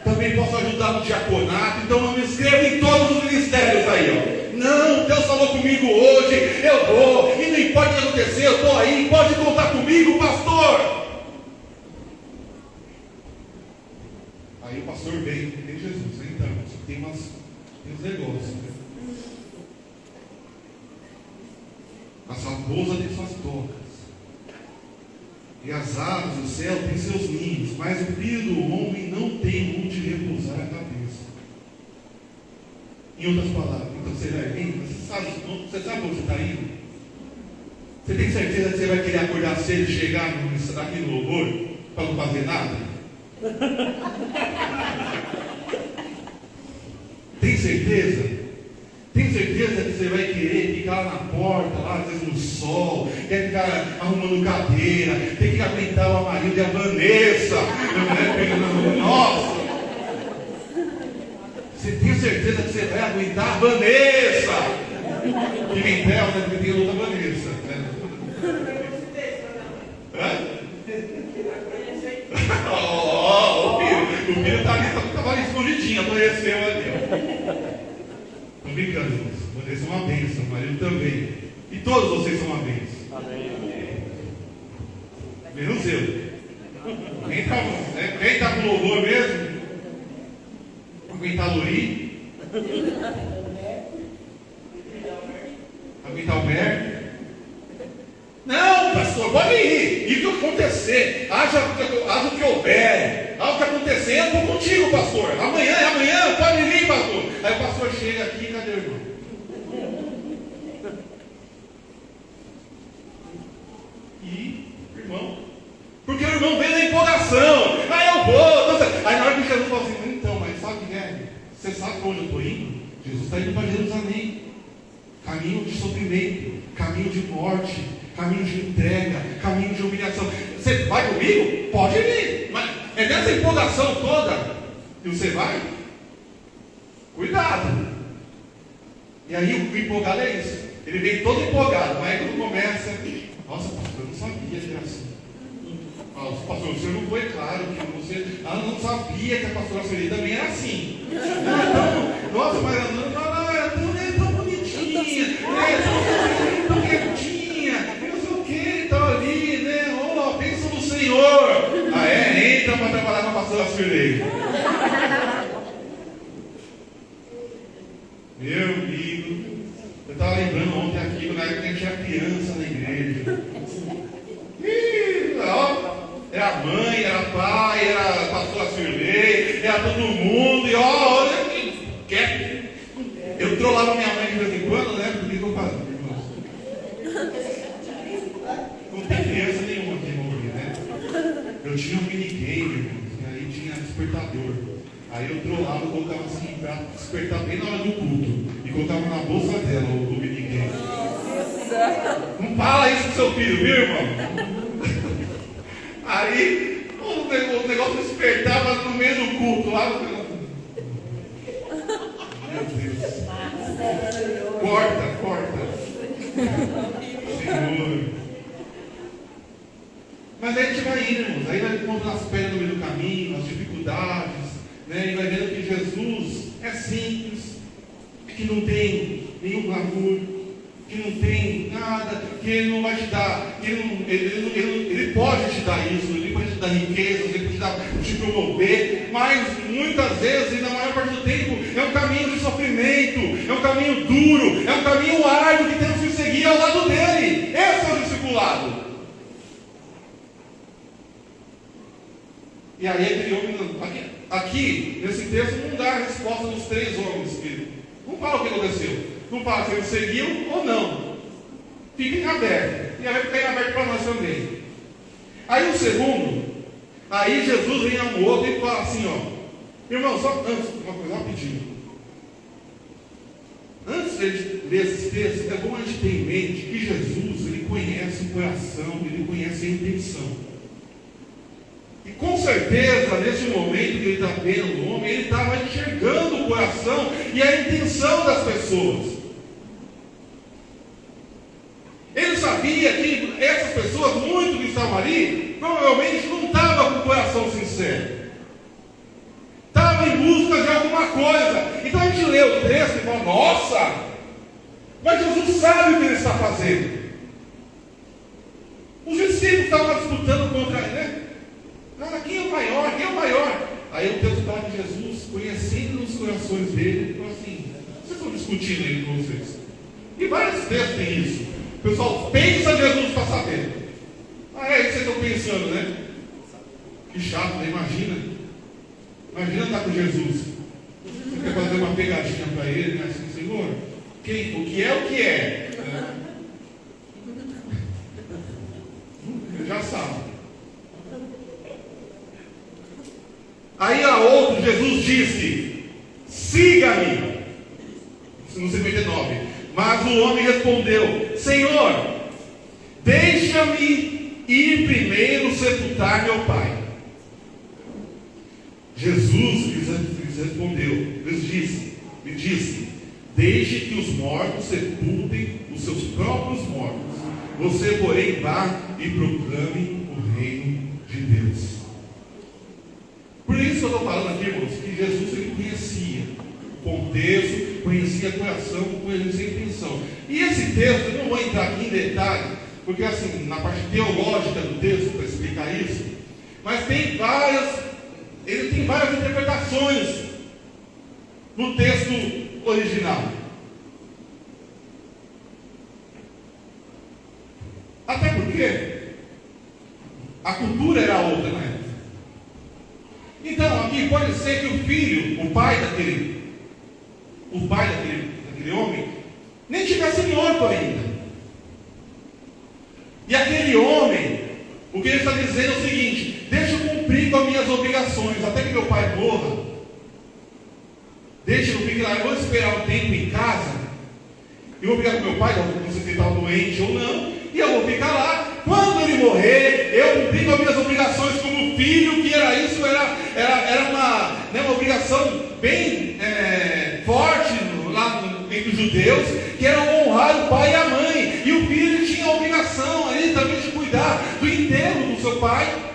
também posso ajudar no diaconato, então eu me inscrevo em todos os ministérios aí, ó. Não, Deus falou comigo hoje, eu vou, e não importa o que acontecer, eu estou aí, pode contar comigo, pastor. Aí o pastor veio, tem Jesus, então, tem uns negócios, né? A raposa tem suas tocas, e as aves do céu têm seus ninhos, mas o filho do homem não tem onde repousar a cabeça. Em outras palavras, então você vai vir, você sabe onde você está indo? Você tem certeza que você vai querer acordar cedo e chegar aqui no louvor para não fazer nada? Tem certeza? Tem certeza que você vai querer ficar lá na porta, lá às vezes no sol, quer ficar arrumando cadeira, tem que aguentar o marido e a Vanessa, nossa! Você tem certeza que você vai aguentar a Vanessa? Pimentel, né? Porque tem outra Vanessa, né? Hã? O filho estava ali escondidinho, apareceu ali. Estou brincando, irmãos. Vocês são uma bênção, o marido também. E todos vocês são uma bênção. Amém. Menos eu. Quem está com louvor mesmo? Aguentar Luri? Aguentar o Mer? Não, pastor, pode ir. E o que acontecer? Haja o que houver. Haja o que acontecer, eu estou contigo, pastor. Amanhã, pode vir, pastor. Aí o pastor chega aqui, cadê o irmão? E, irmão? Porque o irmão vem na empolgação. Aí eu vou. Aí na hora que Jesus fala assim, então. sabe para onde eu estou indo? Jesus está indo para Jerusalém. Caminho de sofrimento, caminho de morte, caminho de entrega, caminho de humilhação. Você vai comigo? Pode ir. Mas é nessa empolgação toda que você vai? Cuidado. E aí o empolgado é isso. Ele vem todo empolgado, mas aí quando começa, nossa, pastor, eu não sabia que era assim. Pastor, o senhor não foi claro que você não sabia que a pastora Sueli também era assim. Nossa, mas não, é tão bonitinha, é tão quietinha, não sei o que, tá ali, né? Oh, bênção do Senhor. Ah, entra para trabalhar com a pastora Sueli. Meu amigo, eu estava lembrando ontem aqui, na época que a gente era criança na igreja. Era a mãe, era o pai, era a pastora Cirlei, era todo mundo, e olha que quieto. Eu trollava minha mãe de vez em quando, né? Porque eu fazia, irmãos. Não tem criança nenhuma aqui no Morri, né? Eu tinha um minigame, irmãos, e aí tinha despertador. Aí eu trollava, colocava assim para despertar bem na hora do culto. E colocava na bolsa dela o minigame. Não fala isso pro seu filho, viu, irmão? Aí o negócio despertava no meio do culto lá. Meu Deus. Corta. Senhor. Mas aí a gente vai indo, irmãos. Aí vai encontrando as pedras no meio do caminho, as dificuldades, né? E vai vendo que Jesus é simples, que não tem nenhum glamour, que não tem nada, que Ele não vai te dar, Ele pode te dar isso, Ele pode te dar riqueza, Ele pode te promover, mas muitas vezes, e na maior parte do tempo, é um caminho de sofrimento, é um caminho duro, é um caminho árduo que temos que seguir ao lado dele. Esse é o discipulado. E aí aquele homem, aqui nesse texto não dá a resposta dos 3 homens, filho. Não fala o que aconteceu. Não fala se ele seguiu ou não. Fica em aberto. E aí vai ficar em aberto para nós também. Aí o segundo, aí Jesus vem a um outro e fala assim, ó. Irmão, só antes, uma coisa rapidinho. Antes de ler esses textos, é bom a gente ter em mente que Jesus, ele conhece o coração, ele conhece a intenção. E com certeza, nesse momento que ele está vendo o homem, ele estava enxergando o coração e a intenção das pessoas. Ele sabia que essas pessoas, muitos que estavam ali, provavelmente não estavam com o coração sincero. Estavam em busca de alguma coisa. Então a gente lê o texto e fala, nossa, mas Jesus sabe o que ele está fazendo. Os discípulos estavam disputando contra ele, né? Quem é o maior? Quem é o maior? Aí o texto fala de Jesus, conhecendo os corações dele, falou assim, vocês estão discutindo aí com vocês. E vários textos têm isso. O pessoal pensa Jesus para saber. É isso que vocês estão pensando, né? Que chato, né? Imagina estar com Jesus. Você quer fazer uma pegadinha para ele, né? Assim, Senhor, o que é o que é? Ele já sabe. Aí a outro, Jesus disse, siga-me. No 59. Mas o homem respondeu, Senhor, deixa-me ir primeiro sepultar meu pai. Jesus lhes respondeu, lhe disse, deixe que os mortos sepultem os seus próprios mortos. Você, porém, vá e proclame o reino de Deus. Por isso eu estou falando aqui, irmãos, que Jesus ele conhecia o contexto, conhecia o coração, conhecia a intenção. E esse texto, eu não vou entrar aqui em detalhe, porque assim, na parte teológica do texto, para explicar isso, mas ele tem várias interpretações no texto original. Até porque a cultura era outra na época. Então, aqui pode ser que o filho, o pai daquele homem, nem tivesse morto ainda. E aquele homem, o que ele está dizendo é o seguinte: deixa eu cumprir com as minhas obrigações, até que meu pai morra. deixa no pique lá, eu vou esperar um tempo em casa, eu vou ficar com meu pai, não sei se ele está doente ou não, e eu vou ficar lá. Quando ele morrer, eu cumpri com as minhas obrigações como filho, que era isso, era uma obrigação bem forte lá entre os judeus, que era honrar o pai e a mãe, e o filho tinha a obrigação ali também de cuidar do enterro do seu pai.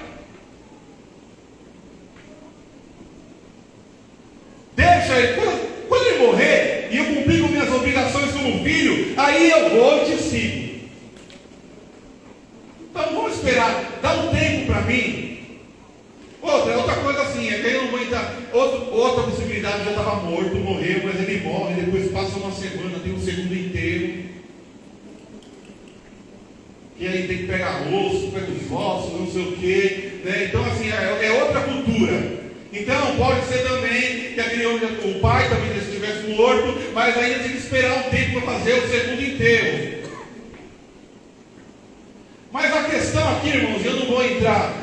Deixa ele, quando ele morrer, e eu cumprir com minhas obrigações como filho, aí eu vou e te sigo. Então vamos esperar, dá um tempo para mim. Outra coisa assim, é que aí eu não vou entrar. Outra possibilidade, já estava morto, morreu, mas ele morre, depois passa uma semana, tem um segundo inteiro. E aí tem que pegar osso, pega os ossos, não sei o quê, né? Então assim, é outra cultura. Então pode ser também que o pai também estivesse morto, mas ainda tem que esperar um tempo para fazer o segundo enterro. Mas a questão aqui, irmãos, eu não vou entrar,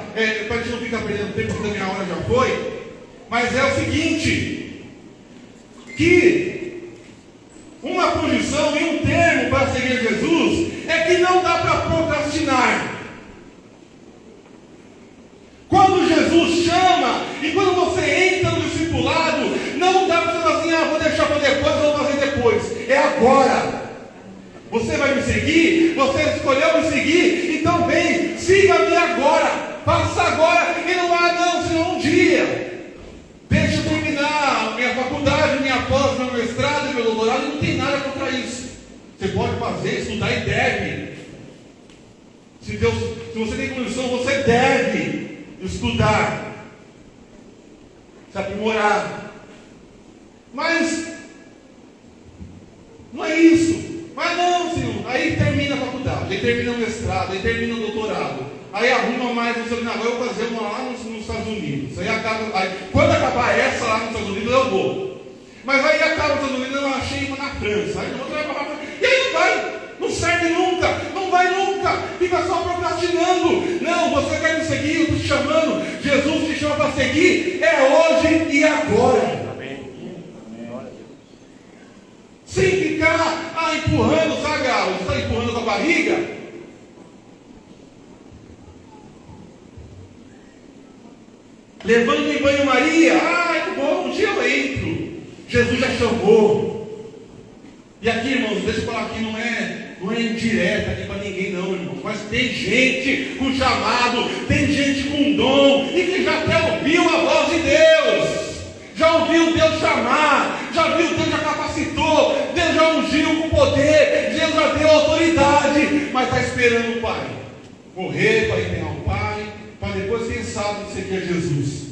para a gente não ficar perdendo tempo, porque a minha hora já foi, mas é o seguinte, que uma condição e um termo para seguir Jesus é que não dá para procrastinar. Quando Jesus chama, e quando você entra no discipulado, não dá para você falar assim, vou deixar para depois, vou fazer depois, é agora. Você vai me seguir? Você escolheu me seguir? Então vem, siga-me agora, faça agora, e não senão um dia. Deixa eu terminar minha faculdade, minha pós, meu mestrado e meu doutorado, não tem nada contra isso. Você pode fazer, estudar e deve. Se você tem condição, você deve estudar, se aprimorar. Mas não é isso. Mas não, Senhor, aí termina a faculdade, aí termina o mestrado, aí termina o doutorado, aí arruma mais, não sei o que, agora eu vou fazer uma lá nos Estados Unidos, quando acabar essa lá nos Estados Unidos eu vou, mas aí acaba nos Estados Unidos, eu achei uma na França, aí eu vou trabalhar, e aí não vai, não serve nunca, não vai nunca, fica só procrastinando. Não, você quer me seguir, eu estou te chamando, Jesus te chama para seguir, é hoje e agora. Sem ficar empurrando, sabe, você está empurrando com a barriga. Levando em banho-maria, bom, um dia eu entro. Jesus já chamou. E aqui, irmãos, deixa eu falar aqui, não é indireta aqui para ninguém não, irmãos. Mas tem gente com chamado, tem gente com dom, e que já até ouviu a voz de Deus. Já ouviu Deus chamar, já viu Deus já capacitou, Deus já ungiu com poder, Deus já deu autoridade, mas está esperando o Pai morrer para enterrar o Pai, para depois, quem sabe, seguir a Jesus.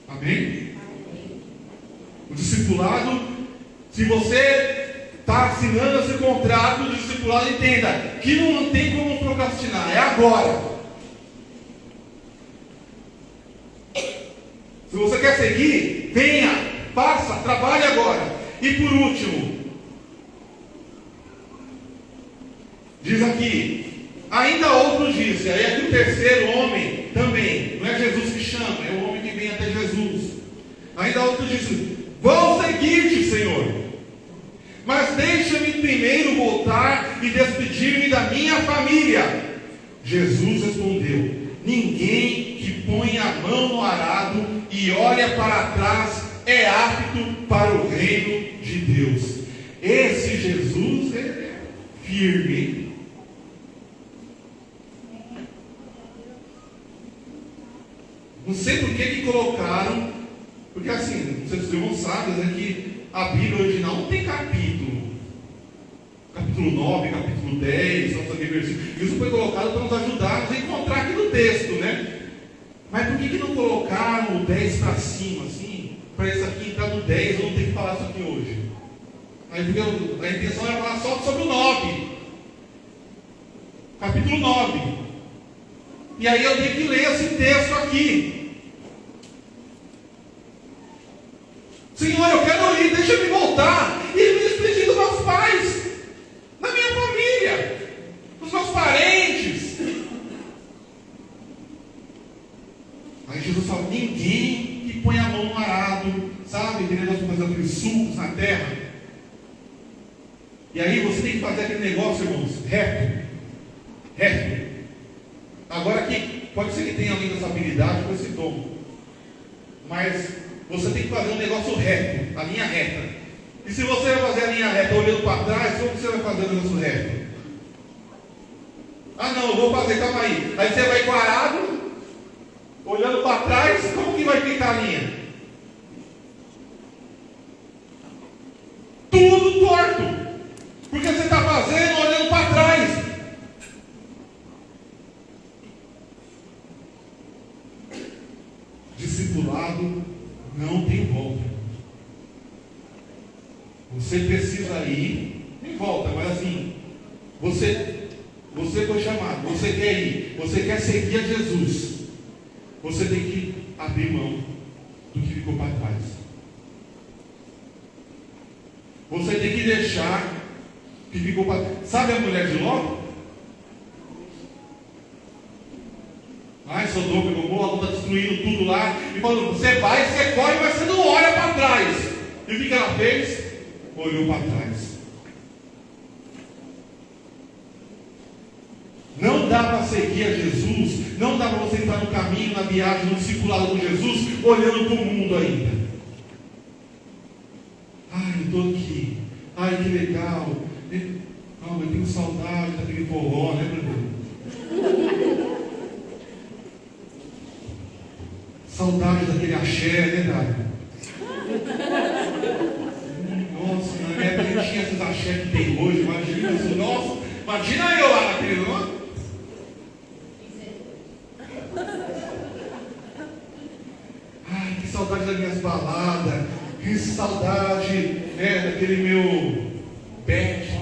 Amém? O discipulado, se você está assinando esse contrato de discipulado, entenda que não tem como procrastinar, é agora. Se você quer seguir, venha, faça, trabalhe agora. E por último, diz aqui, ainda outros dizem, aí aqui o terceiro homem também, não é Jesus que chama, é o homem que vem até Jesus. Ainda outros dizem, vou seguir-te, Senhor, mas deixa-me primeiro voltar e despedir-me da minha família. Jesus respondeu, ninguém que põe a mão no arado e olha para trás é apto para o reino de Deus. Esse Jesus é firme. Não sei por que colocaram, porque assim, vocês irmãos sabem, né, que a Bíblia original não tem capítulo. Capítulo 9, capítulo 10, versículo. Isso foi colocado para nos ajudar a nos encontrar aqui no texto, né? Mas por que não colocaram o 10 para cima, assim? Para isso aqui entrar no 10, eu não tenho que falar isso aqui hoje. Aí a intenção era falar só sobre o 9. Capítulo 9. E aí eu tenho que ler esse texto aqui. Senhor, eu quero ir, deixa eu me voltar e me despedir dos meus pais, da minha família, dos meus parentes. sabe aquele negócio de fazer aqueles sulcos na terra? E aí você tem que fazer aquele negócio, irmãos, reto. Reto. Agora aqui, pode ser que tenha alguém com essa habilidade, com esse dom. Mas você tem que fazer um negócio reto, a linha reta. E se você vai fazer a linha reta olhando para trás, como você vai fazer o negócio reto? Ah não, eu vou fazer, calma aí. Aí você vai parado, olhando para trás, como que vai ficar a linha? Tudo torto. Porque você está fazendo olhando para trás. Discipulado não tem volta. Você precisa ir, tem volta, mas assim, você foi chamado, você quer ir, você quer seguir a Jesus, você tem que abrir mão do que ficou para trás. Você tem que deixar que ficou para trás. Sabe a mulher de Ló? Ai, Sodoma e Gomorra, está destruindo tudo lá. E falou, você vai, você corre, mas você não olha para trás. E o que ela fez? Olhou para trás. Não dá para seguir a Jesus, não dá para você entrar no caminho, na viagem, no discipulado com Jesus, olhando para o mundo ainda. Ai, eu estou aqui. Ai, que legal. Não, eu tenho saudade daquele forró, né, Bruno? Saudade daquele axé, né, Dário? Nossa, na minha época tinha esses axé que tem hoje, imagina isso. Nossa, imagina eu lá naquele nome. Ai, que saudade das minhas baladas, que saudade, né, daquele meu back.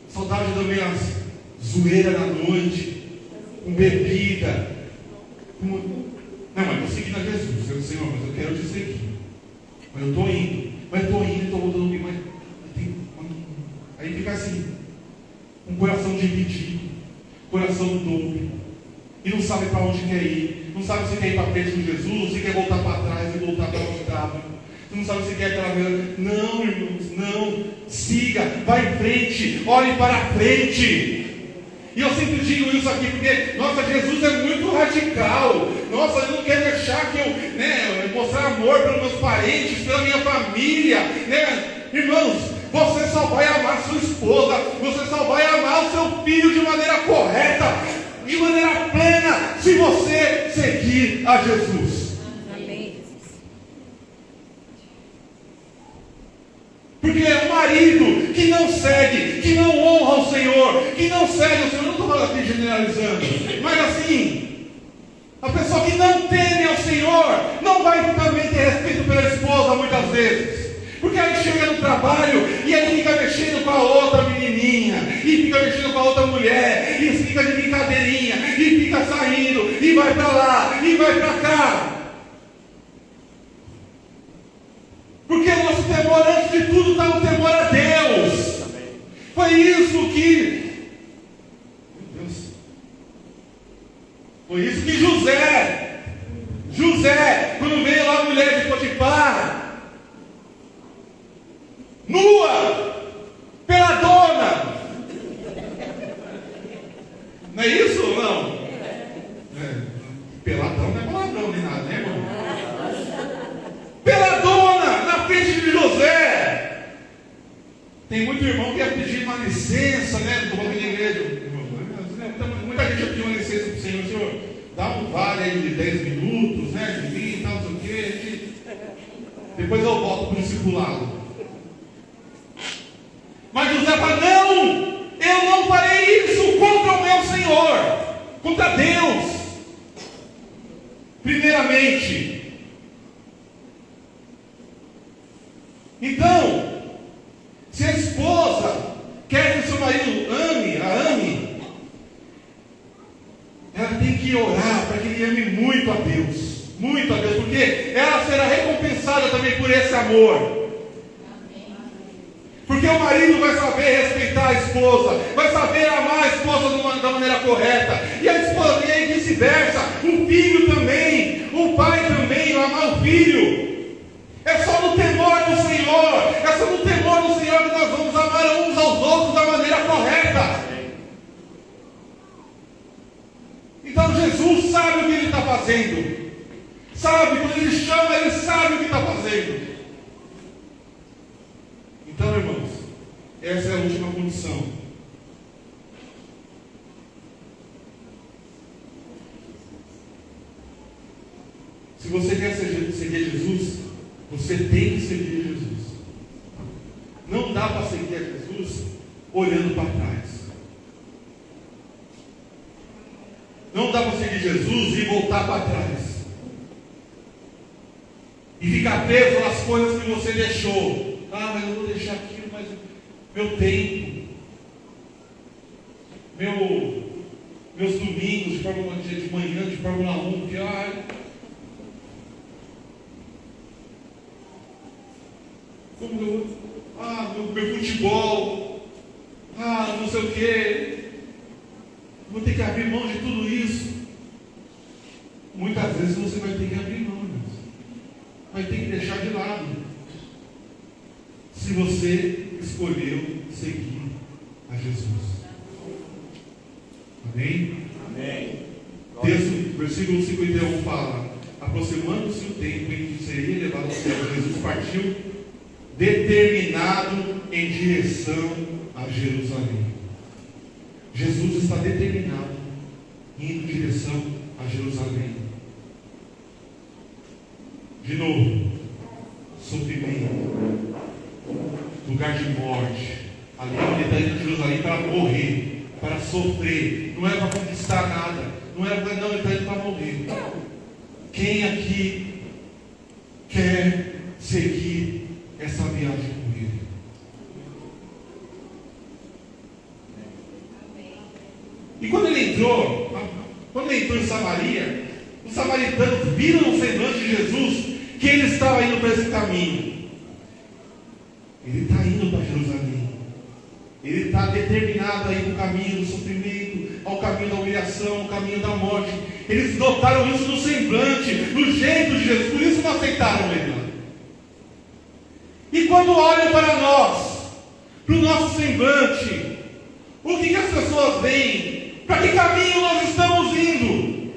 Saudade das minhas zoeiras na noite. Com bebida, não, mas eu estou seguindo a Jesus. Eu sei, Senhor, mas eu quero te seguir. Mas eu estou indo, estou voltando. Mas aí fica assim, um coração dividido, coração duro, e não sabe para onde quer ir, não sabe se quer ir para frente com Jesus, se quer voltar para trás e voltar para onde estava. Não sabe se quer aquela mesma. Não, irmãos, não. Siga, vai em frente, olhe para frente. E eu sempre digo isso aqui porque, nossa, Jesus é muito radical. Nossa, ele não quer deixar que eu mostrar amor pelos meus parentes, pela minha família, né? Irmãos, você só vai amar sua esposa, você só vai amar o seu filho de maneira correta, de maneira plena, se você seguir a Jesus. Amém. Porque é um marido que não segue, que não honra o Senhor, que não segue o Senhor, não estou falando aqui generalizando, mas assim, a pessoa que não teme ao Senhor, não vai também ter respeito pela esposa muitas vezes, porque aí chega no trabalho, e aí fica mexendo com a outra menininha, e fica mexendo com a outra mulher, e fica de brincadeirinha, e fica saindo, e vai para lá, e vai para cá. Porque o nosso temor, antes de tudo, está o temor a Deus. Foi isso que... Meu Deus. Foi isso que José, quando veio lá a mulher de Potifar, nua, pela dona. Não é isso ou não? Peladão não é palavrão nem nada, né, irmão? Pela dona, na frente de José. Tem muito irmão que ia pedir uma licença, né? Estou falando de igreja. Muita gente ia pedir uma licença para o Senhor, dá um vale aí de 10 minutos, né? De mim e tal, não sei o quê. Depois eu volto para o discipulado. Mas José fala, não, eu não farei isso contra o meu Senhor, contra Deus. Primeiramente. Então, se a esposa quer que o seu marido a ame, ela tem que orar para que ele ame muito a Deus, porque ela será recompensada também por esse amor. Porque o marido vai saber respeitar a esposa, vai saber amar a esposa da maneira correta, e a esposa, e aí vice-versa, o filho também. O Filho. É só no temor do Senhor. É só no temor do Senhor que nós vamos amar uns aos outros da maneira correta. Então Jesus sabe o que Ele está fazendo. Sabe, quando Ele chama, Ele sabe o que está fazendo. Então, irmãos, essa é a última condição. Se você quer seguir Jesus, você tem que seguir Jesus. Não dá para seguir a Jesus olhando para trás. Não dá para seguir Jesus e voltar para trás. E ficar preso nas coisas que você deixou. Ah, mas eu vou deixar aquilo, mas meu tempo, meus domingos de manhã de Fórmula 1, que meu futebol, não sei o que, vou ter que abrir mão de tudo isso. Muitas vezes você vai ter que abrir mão, vai ter que deixar de lado, se você escolheu seguir a Jesus. Amém? Amém. Texto, versículo 51 fala: aproximando-se o tempo em que seria levado ao céu, Jesus partiu determinado em direção a Jerusalém. Jesus está determinado, indo em direção a Jerusalém. De novo, sofrimento, lugar de morte. Ali ele está indo a Jerusalém para morrer, para sofrer. Não é para conquistar nada. Não, ele está indo para morrer. Quem aqui quer seguir essa viagem com Ele? E quando ele entrou em Samaria, os samaritanos viram no semblante de Jesus que ele estava indo para esse caminho. Ele está indo para Jerusalém. Ele está determinado a ir no caminho do sofrimento, ao caminho da humilhação, ao caminho da morte. Eles notaram isso no semblante, no jeito de Jesus, por isso não aceitaram ele lá. E quando olham para nós, para o nosso semblante, o que as pessoas veem? Para que caminho nós estamos indo?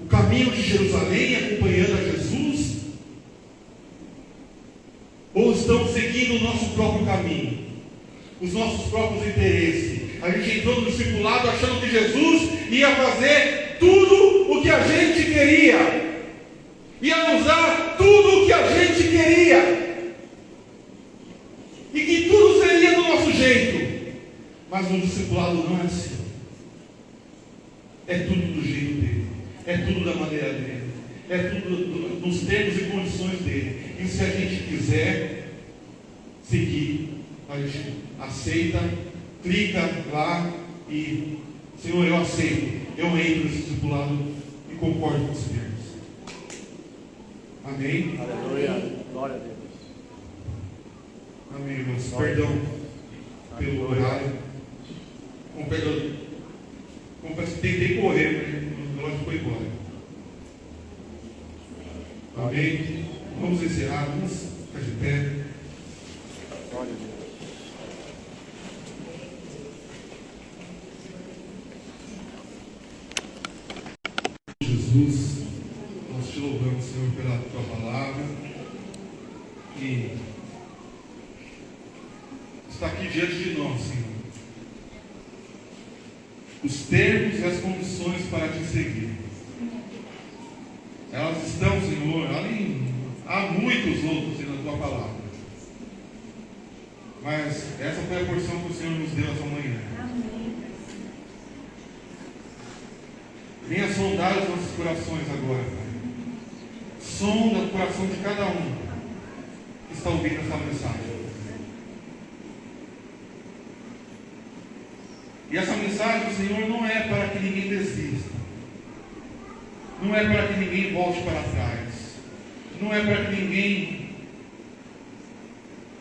O caminho de Jerusalém, acompanhando a Jesus? Ou estamos seguindo o nosso próprio caminho, os nossos próprios interesses? A gente entrou no discipulado achando que Jesus ia fazer tudo o que a gente queria, ia nos dar tudo o que a gente queria, e que tudo seria do nosso jeito. Mas no discipulado não é assim. É tudo do jeito dele, é tudo da maneira dele, é tudo nos termos e condições dele. E se a gente quiser seguir, a gente aceita, clica lá e: Senhor, eu aceito, eu entro nesse discipulado e concordo com os termos. Amém? Aleluia. Glória a Deus. Amém, irmãos. Perdão pelo horário. Confesso que tentei correr, mas o relógio foi embora. Amém? Vamos encerrar, vamos ficar de pé. Glória a Deus. Jesus, nós te louvamos, Senhor, pela tua palavra, que está aqui diante de nós, Senhor. Os termos e as condições para te seguir. Elas estão, Senhor, ali há muitos outros na tua palavra. Mas essa foi a porção que o Senhor nos deu essa manhã. Venha sondar os nossos corações agora, Pai. Sonda o coração de cada um que está ouvindo essa mensagem. E essa mensagem, Senhor, não é para que ninguém desista. Não é para que ninguém volte para trás. Não é para que ninguém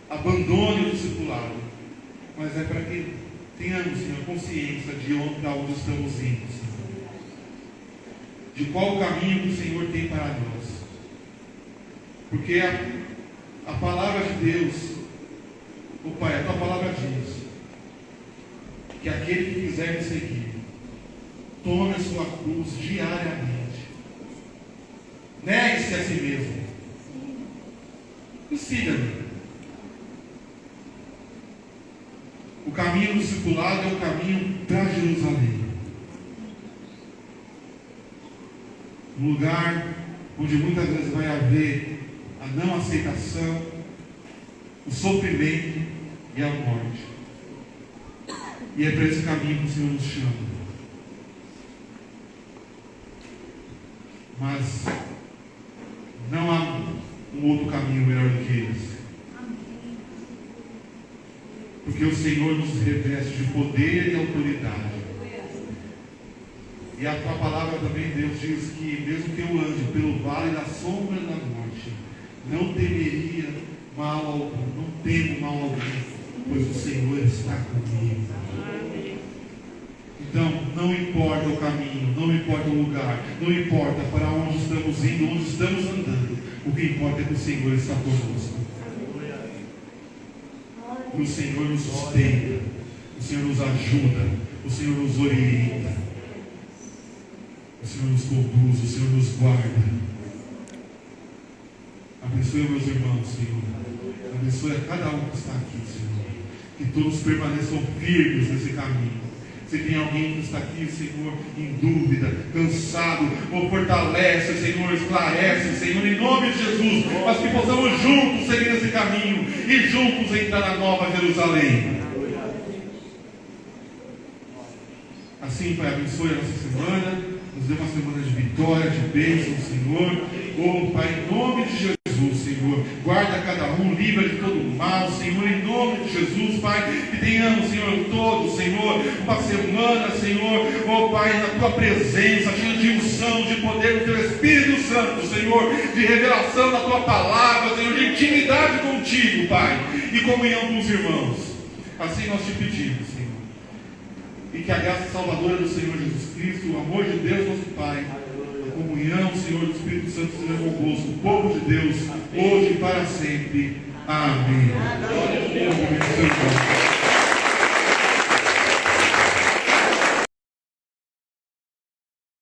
abandone o discipulado. Mas é para que tenhamos, Senhor, consciência de onde estamos indo, Senhor. de qual o caminho que o Senhor tem para nós. Porque a palavra de Deus, o Pai, a tua palavra diz que aquele que quiser me seguir, tome a sua cruz diariamente, negue-se a si mesmo e siga-me. O caminho do discipulado é o caminho para Jerusalém, um lugar onde muitas vezes vai haver a não aceitação, o sofrimento e a morte. E é para esse caminho que o Senhor nos chama. Mas não há um outro caminho melhor do que esse. Porque o Senhor nos reveste de poder e autoridade. E a tua palavra também, Deus, diz que mesmo que eu ande pelo vale da sombra da morte, não temeria mal algum, não temo mal algum, pois o Senhor está comigo. Então, não importa o caminho, não importa o lugar, não importa para onde estamos indo, onde estamos andando, o que importa é que o Senhor está conosco. O Senhor nos sustenta, o Senhor nos ajuda, o Senhor nos orienta, o Senhor nos conduz, o Senhor nos guarda. Abençoe meus irmãos, Senhor. Abençoe a cada um que está aqui, Senhor. Que todos permaneçam firmes nesse caminho. Se tem alguém que está aqui, Senhor, em dúvida, cansado, ou fortalece, Senhor, esclarece, Senhor, em nome de Jesus, mas que possamos juntos seguir esse caminho e juntos entrar na Nova Jerusalém. Assim, Pai, abençoe a nossa semana, nos dê uma semana de vitória, de bênção, Senhor. Oh, Pai, em nome de Jesus, Senhor, guarda cada um, livra de todo mal, Senhor, em nome de Jesus, Pai, que tenhamos, Senhor, todos, Senhor, uma semana, Senhor, oh, Pai, na Tua presença, cheia de unção, de poder do Teu Espírito Santo, Senhor, de revelação da Tua palavra, Senhor, de intimidade contigo, Pai, e comunhão com os irmãos. Assim nós te pedimos, Senhor, e que a graça salvadora do Senhor Jesus Cristo, o amor de Deus, nosso Pai, a comunhão, Senhor, do Espírito Santo seja convosco, o povo de Deus, hoje e para sempre. Amém. Amém.